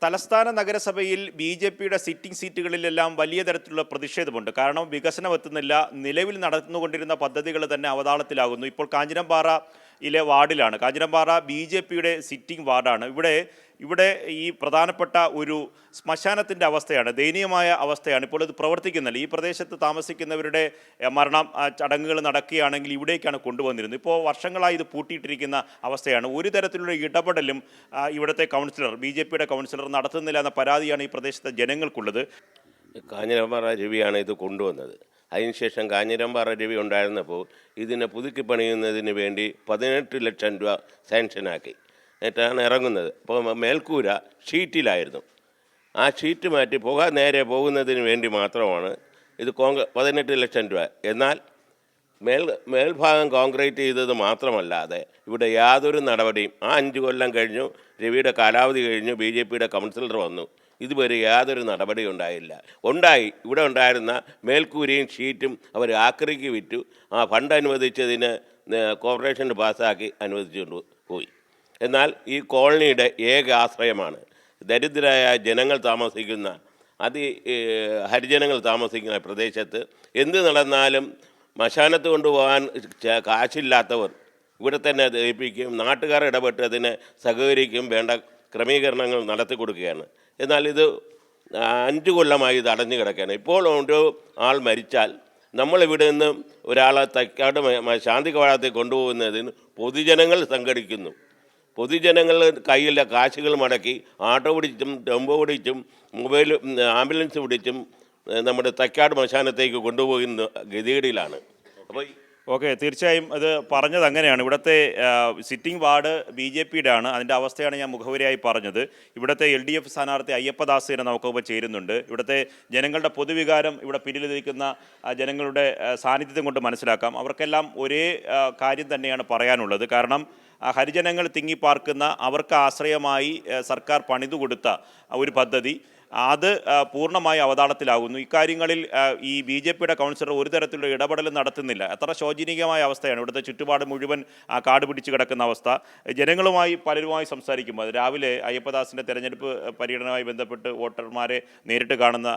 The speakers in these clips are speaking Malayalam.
തലസ്ഥാന നഗരസഭയിൽ ബി.ജെ.പിയുടെ സിറ്റിംഗ് സീറ്റുകളിലെല്ലാം വലിയ തരത്തിലുള്ള പ്രതിഷേധമുണ്ട്. കാരണം വികസനം എത്തുന്നില്ല. നിലവിൽ നടന്നുകൊണ്ടിരുന്ന പദ്ധതികൾ തന്നെ അവതാളത്തിലാകുന്നു. ഇപ്പോൾ കാഞ്ഞിരംപാറയിലെ വാർഡിലാണ്. കാഞ്ഞിരംപാറ ബി.ജെ.പിയുടെ സിറ്റിംഗ് വാർഡാണ്. ഇവിടെ ഈ പ്രധാനപ്പെട്ട ഒരു ശ്മശാനത്തിൻ്റെ അവസ്ഥയാണ്, ദയനീയമായ അവസ്ഥയാണ്. ഇപ്പോൾ ഇത് പ്രവർത്തിക്കുന്നില്ല. ഈ പ്രദേശത്ത് താമസിക്കുന്നവരുടെ മരണം ചടങ്ങുകൾ നടക്കുകയാണെങ്കിൽ ഇവിടേക്കാണ് കൊണ്ടുവന്നിരുന്നത്. ഇപ്പോൾ വർഷങ്ങളായി ഇത് പൂട്ടിയിട്ടിരിക്കുന്ന അവസ്ഥയാണ്. ഒരു തരത്തിലുള്ള ഇടപെടലും ഇവിടുത്തെ കൗൺസിലർ, ബി.ജെ.പിയുടെ കൗൺസിലർ നടത്തുന്നില്ല എന്ന പരാതിയാണ് ഈ പ്രദേശത്തെ ജനങ്ങൾക്കുള്ളത്. കാഞ്ഞിരംപാറ രവിയാണ് ഇത് കൊണ്ടുവന്നത്. അതിനുശേഷം കാഞ്ഞിരംപാറ രവി ഉണ്ടായിരുന്നപ്പോൾ ഇതിനെ പുതുക്കി പണിയുന്നതിന് വേണ്ടി 18 ലക്ഷം രൂപ സാങ്ഷനാക്കി എന്നിട്ടാണ് ഇറങ്ങുന്നത്. അപ്പോൾ മേൽക്കൂര ഷീറ്റിലായിരുന്നു. ആ ഷീറ്റ് മാറ്റി നേരെ പോകുന്നതിന് വേണ്ടി മാത്രമാണ് ഇത് 18 ലക്ഷം രൂപ. എന്നാൽ മേൽഭാഗം കോൺക്രീറ്റ് ചെയ്തത് മാത്രമല്ലാതെ ഇവിടെ യാതൊരു നടപടിയും, ആ 5 കൊല്ലം കഴിഞ്ഞു, രവിയുടെ കാലാവധി കഴിഞ്ഞു, ബി.ജെ.പിയുടെ കൗൺസിലർ വന്നു, ഇതുവരെ യാതൊരു നടപടി ഉണ്ടായില്ല. ഇവിടെ ഉണ്ടായിരുന്ന മേൽക്കൂരയും ഷീറ്റും അവർ ആക്രിക്ക് വിറ്റു. ആ ഫണ്ട് അനുവദിച്ചതിന് കോർപ്പറേഷൻ പാസ്സാക്കി അനുവദിച്ചുകൊണ്ട് പോയി. എന്നാൽ ഈ കോളനിയുടെ ഏക ആശ്രയമാണ് ദരിദ്രരായ ജനങ്ങൾ താമസിക്കുന്ന ഹരിജനങ്ങൾ താമസിക്കുന്ന പ്രദേശത്ത് എന്ത് നടന്നാലും ശ്മശാനത്ത് കൊണ്ടുപോകാൻ കാശില്ലാത്തവർ ഇവിടെ തന്നെ ദഹിപ്പിക്കും. നാട്ടുകാർ ഇടപെട്ട് അതിനെ സഹകരിക്കും, വേണ്ട ക്രമീകരണങ്ങൾ നടത്തി കൊടുക്കുകയാണ്. എന്നാൽ ഇത് 5 കൊല്ലമായി ഇത് അടഞ്ഞു കിടക്കുകയാണ്. ഇപ്പോൾ ഒരു ആൾ മരിച്ചാൽ നമ്മളിവിടെ നിന്ന് ഒരാളെ തൈക്കാട് ശാന്തി കവാടത്തിൽ കൊണ്ടുപോകുന്നതിന് പൊതുജനങ്ങൾ സംഘടിക്കുന്നു. പൊതുജനങ്ങൾ കയ്യിലെ കാശുകൾ മടക്കി ആട്ടോ പിടിച്ചും ടെമ്പോ പിടിച്ചും ആംബുലൻസ് പിടിച്ചും നമ്മുടെ തൈക്കാട് ശ്മശാനത്തേക്ക് കൊണ്ടുപോകുന്ന ഗതികേടിലാണ്. അപ്പോൾ ഓക്കെ, തീർച്ചയായും അത് പറഞ്ഞത് അങ്ങനെയാണ്. ഇവിടുത്തെ സിറ്റിംഗ് വാർഡ് ബി.ജെ.പിയുടെ ആണ്. അതിൻ്റെ അവസ്ഥയാണ് ഞാൻ മുഖവരിയായി പറഞ്ഞത്. ഇവിടുത്തെ LDF സ്ഥാനാർത്ഥി അയ്യപ്പദാസിനെ നമുക്കൊപ്പം ചേരുന്നുണ്ട്. ഇവിടുത്തെ ജനങ്ങളുടെ പൊതുവികാരം ഇവിടെ പിന്നിലിരിക്കുന്ന ജനങ്ങളുടെ സാന്നിധ്യം കൊണ്ട് മനസ്സിലാക്കാം. അവർക്കെല്ലാം ഒരേ കാര്യം തന്നെയാണ് പറയാനുള്ളത്. കാരണം ഹരിജനങ്ങൾ തിങ്ങിപ്പാർക്കുന്ന, അവർക്ക് ആശ്രയമായി സർക്കാർ പണിതു കൊടുത്ത ഒരു പദ്ധതി അത് പൂർണ്ണമായി അവതാളത്തിലാകുന്നു. ഇക്കാര്യങ്ങളിൽ ഈ ബി.ജെ.പിയുടെ കൗൺസിലർ ഒരു തരത്തിലുള്ള ഇടപെടലും നടത്തുന്നില്ല. എത്ര ശോചനീയമായ അവസ്ഥയാണ്. ഇവിടുത്തെ ചുറ്റുപാട് മുഴുവൻ കാട് പിടിച്ച് കിടക്കുന്ന അവസ്ഥ. ജനങ്ങളുമായി പലരുമായി സംസാരിക്കുമ്പോൾ രാവിലെ അയ്യപ്പദാസിൻ്റെ തെരഞ്ഞെടുപ്പ് പര്യടനവുമായി ബന്ധപ്പെട്ട് വോട്ടർമാരെ നേരിട്ട് കാണുന്ന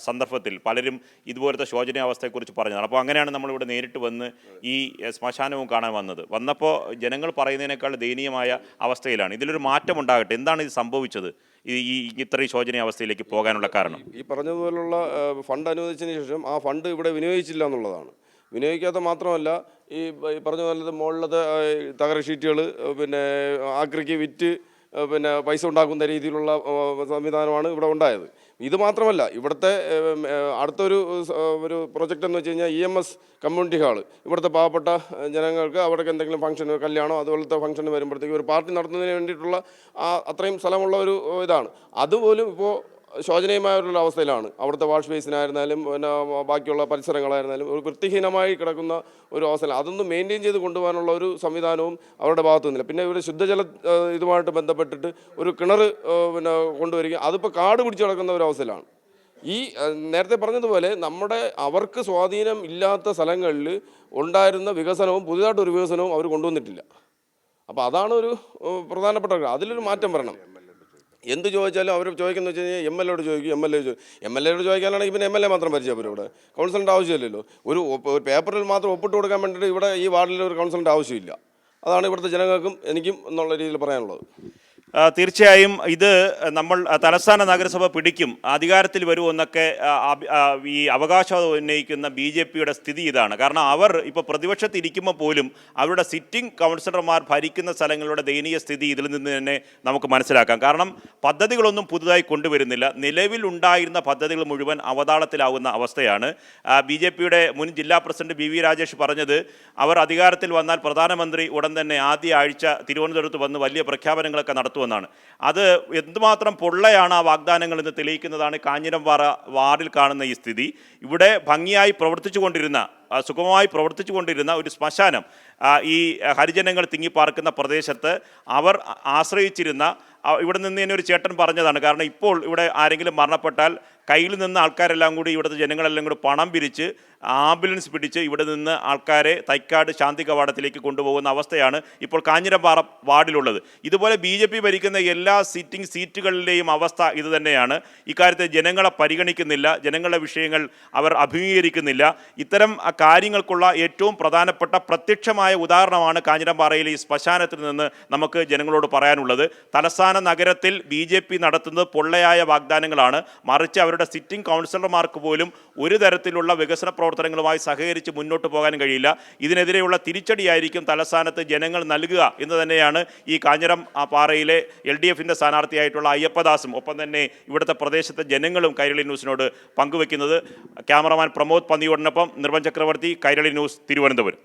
സന്ദർഭത്തിൽ പലരും ഇതുപോലത്തെ ശോചനീയാവസ്ഥയെക്കുറിച്ച് പറഞ്ഞതാണ്. അപ്പോൾ അങ്ങനെയാണ് നമ്മളിവിടെ നേരിട്ട് വന്ന് ഈ ശ്മശാനവും കാണാൻ വന്നപ്പോൾ ജനങ്ങൾ പറയുന്നതിനേക്കാൾ ദയനീയമായ അവസ്ഥയിലാണ്. ഇതിലൊരു മാറ്റം ഉണ്ടാകട്ടെ. എന്താണ് ഇത് സംഭവിച്ചത്, ഈ ഇത്രയും ശോചനീയ അവസ്ഥയിലേക്ക് പോകാനുള്ള കാരണം? ഈ പറഞ്ഞതുപോലുള്ള ഫണ്ട് അനുവദിച്ചതിന് ശേഷം ആ ഫണ്ട് ഇവിടെ വിനിയോഗിച്ചില്ല എന്നുള്ളതാണ്. വിനിയോഗിക്കാത്ത മാത്രമല്ല, ഈ പറഞ്ഞ പോലെ മുകളിലത്തെ തകര ഷീറ്റുകൾ പിന്നെ ആക്രിക്ക് വിറ്റ് പിന്നെ പൈസ ഉണ്ടാക്കുന്ന രീതിയിലുള്ള സംവിധാനമാണ് ഇവിടെ ഉണ്ടായത്. ഇത് മാത്രമല്ല, ഇവിടുത്തെ അടുത്തൊരു പ്രൊജക്റ്റ് എന്ന് വെച്ച് കഴിഞ്ഞാൽ EMS കമ്മ്യൂണിറ്റി ഹാള്. ഇവിടുത്തെ പാവപ്പെട്ട ജനങ്ങൾക്ക് അവിടേക്ക് എന്തെങ്കിലും ഫംഗ്ഷൻ, കല്യാണം അതുപോലത്തെ ഫംഗ്ഷൻ വരുമ്പോഴത്തേക്ക് ഒരു പാർട്ടി നടത്തുന്നതിന് വേണ്ടിയിട്ടുള്ള അത്രയും സ്ഥലമുള്ള ഒരു ഇതാണ്. അതുപോലും ഇപ്പോൾ ശോചനീയമായുള്ള അവസ്ഥയിലാണ്. അവിടുത്തെ വാഷ് ബേസിനായിരുന്നാലും പിന്നെ ബാക്കിയുള്ള പരിസരങ്ങളായിരുന്നാലും ഒരു വൃത്തിഹീനമായി കിടക്കുന്ന ഒരു അവസ്ഥ. അതൊന്നും മെയിൻറ്റെയിൻ ചെയ്ത് കൊണ്ടുപോകാനുള്ള ഒരു സംവിധാനവും അവരുടെ ഭാഗത്തുനിന്നില്ല. പിന്നെ ഇവിടെ ശുദ്ധജല ഇതുമായിട്ട് ബന്ധപ്പെട്ടിട്ട് ഒരു കിണർ പിന്നെ കൊണ്ടുവരിക, അതിപ്പോൾ കാട് പിടിച്ച് കിടക്കുന്ന ഒരു അവസ്ഥയിലാണ്. ഈ നേരത്തെ പറഞ്ഞതുപോലെ അവർക്ക് സ്വാധീനം ഇല്ലാത്ത സ്ഥലങ്ങളിൽ ഉണ്ടായിരുന്ന വികസനവും പുതിയതായിട്ടൊരു വികസനവും അവർ കൊണ്ടുവന്നിട്ടില്ല. അപ്പോൾ അതാണ് ഒരു പ്രധാനപ്പെട്ട, അതിലൊരു മാറ്റം വരണം. എന്ത് ചോദിച്ചാലും അവർ ചോദിക്കുന്നത് വെച്ച് കഴിഞ്ഞാൽ MLA യോട് ചോദിക്കും, MLA യോട് ചോദിക്കാനാണെങ്കിൽ പിന്നെ MLA മാത്രം പരിചയപ്പെടും. ഇവിടെ കൗൺസിലറിൻ്റെ ആവശ്യമില്ലല്ലോ. ഒരു പേപ്പറിൽ മാത്രം ഒപ്പിട്ട് കൊടുക്കാൻ വേണ്ടിയിട്ട് ഇവിടെ ഈ വാർഡിൽ ഒരു കൗൺസിലറിൻ്റെ ആവശ്യമില്ല. അതാണ് ഇവിടുത്തെ ജനങ്ങൾക്കും എനിക്കും എന്നുള്ള രീതിയിൽ പറയാനുള്ളത്. തീർച്ചയായും ഇത് നമ്മൾ തലസ്ഥാന നഗരസഭ പിടിക്കും, അധികാരത്തിൽ വരുമെന്നൊക്കെ ഈ അവകാശവാദം ഉന്നയിക്കുന്ന ബി.ജെ.പിയുടെ സ്ഥിതി ഇതാണ്. കാരണം അവർ ഇപ്പോൾ പ്രതിപക്ഷത്തിരിക്കുമ്പോൾ പോലും അവരുടെ സിറ്റിംഗ് കൗൺസിലർമാർ ഭരിക്കുന്ന സ്ഥലങ്ങളുടെ ദയനീയ സ്ഥിതി ഇതിൽ നിന്ന് തന്നെ നമുക്ക് മനസ്സിലാക്കാം. കാരണം പദ്ധതികളൊന്നും പുതുതായി കൊണ്ടുവരുന്നില്ല. നിലവിലുണ്ടായിരുന്ന പദ്ധതികൾ മുഴുവൻ അവതാളത്തിലാവുന്ന അവസ്ഥയാണ്. ബി.ജെ.പിയുടെ മുൻ ജില്ലാ പ്രസിഡന്റ് BV രാജേഷ് പറഞ്ഞത്, അവർ അധികാരത്തിൽ വന്നാൽ പ്രധാനമന്ത്രി ഉടൻ തന്നെ ആദ്യ ആഴ്ച തിരുവനന്തപുരത്ത് വന്ന് വലിയ പ്രഖ്യാപനങ്ങളൊക്കെ നടത്തുമെന്നാണ്. അത് എന്തുമാത്രം പൊള്ളയാണ് ആ വാഗ്ദാനങ്ങൾ എന്ന് തെളിയിക്കുന്നതാണ് കാഞ്ഞിരംപാറ വാർഡിൽ കാണുന്ന ഈ സ്ഥിതി. ഇവിടെ ഭംഗിയായി സുഗമമായി പ്രവർത്തിച്ചു കൊണ്ടിരുന്ന ഒരു ശ്മശാനം ഈ ഹരിജനങ്ങൾ തിങ്ങിപ്പാർക്കുന്ന പ്രദേശത്ത് അവർ ആശ്രയിച്ചിരുന്ന ഇവിടെ നിന്ന് തന്നെ ഒരു ചേട്ടൻ പറഞ്ഞതാണ്. കാരണം ഇപ്പോൾ ഇവിടെ ആരെങ്കിലും മരണപ്പെട്ടാൽ കയ്യിൽ നിന്ന് ആൾക്കാരെല്ലാം കൂടി, ഇവിടുത്തെ ജനങ്ങളെല്ലാം കൂടി പണം പിരിച്ച് ആംബുലൻസ് പിടിച്ച് ഇവിടെ നിന്ന് ആൾക്കാരെ തൈക്കാട് ശാന്തി കവാടത്തിലേക്ക് കൊണ്ടുപോകുന്ന അവസ്ഥയാണ് ഇപ്പോൾ കാഞ്ഞിരപ്പാറ വാർഡിലുള്ളത്. ഇതുപോലെ BJP ഭരിക്കുന്ന എല്ലാ സിറ്റിംഗ് സീറ്റുകളിലെയും അവസ്ഥ ഇത് തന്നെയാണ്. ഇക്കാര്യത്തെ ജനങ്ങളെ പരിഗണിക്കുന്നില്ല, ജനങ്ങളുടെ വിഷയങ്ങൾ അവർ അഭിമുഖീകരിക്കുന്നില്ല. ഇത്തരം കാര്യങ്ങൾക്കുള്ള ഏറ്റവും പ്രധാനപ്പെട്ട പ്രത്യക്ഷമായ ഉദാഹരണമാണ് കാഞ്ഞിരപ്പാറയിലെ ഈ ശ്മശാനത്തിൽ നിന്ന് നമുക്ക് ജനങ്ങളോട് പറയാനുള്ളത്. തലസ്ഥാന നഗരത്തിൽ BJP നടത്തുന്നത് പൊള്ളയായ വാഗ്ദാനങ്ങളാണ്. മറിച്ച് അവരുടെ സിറ്റിംഗ് കൗൺസിലർമാർക്ക് പോലും ഒരു തരത്തിലുള്ള വികസന പ്രവർത്തനങ്ങളുമായി സഹകരിച്ച് മുന്നോട്ട് പോകാൻ കഴിയില്ല. ഇതിനെതിരെയുള്ള തിരിച്ചടിയായിരിക്കും തലസ്ഥാനത്ത് ജനങ്ങൾ നൽകുക എന്ന് തന്നെയാണ് ഈ പാറയിലെ LDFിൻ്റെ സ്ഥാനാർത്ഥിയായിട്ടുള്ള അയ്യപ്പദാസും ഒപ്പം തന്നെ ഇവിടുത്തെ പ്രദേശത്തെ ജനങ്ങളും കൈരളി ന്യൂസിനോട് പങ്കുവെക്കുന്നത്. ക്യാമറമാൻ പ്രമോദ് പന്നിയോടിനൊപ്പം നിർവൻ ചക്രവർത്തി, കൈരളി ന്യൂസ്, തിരുവനന്തപുരം.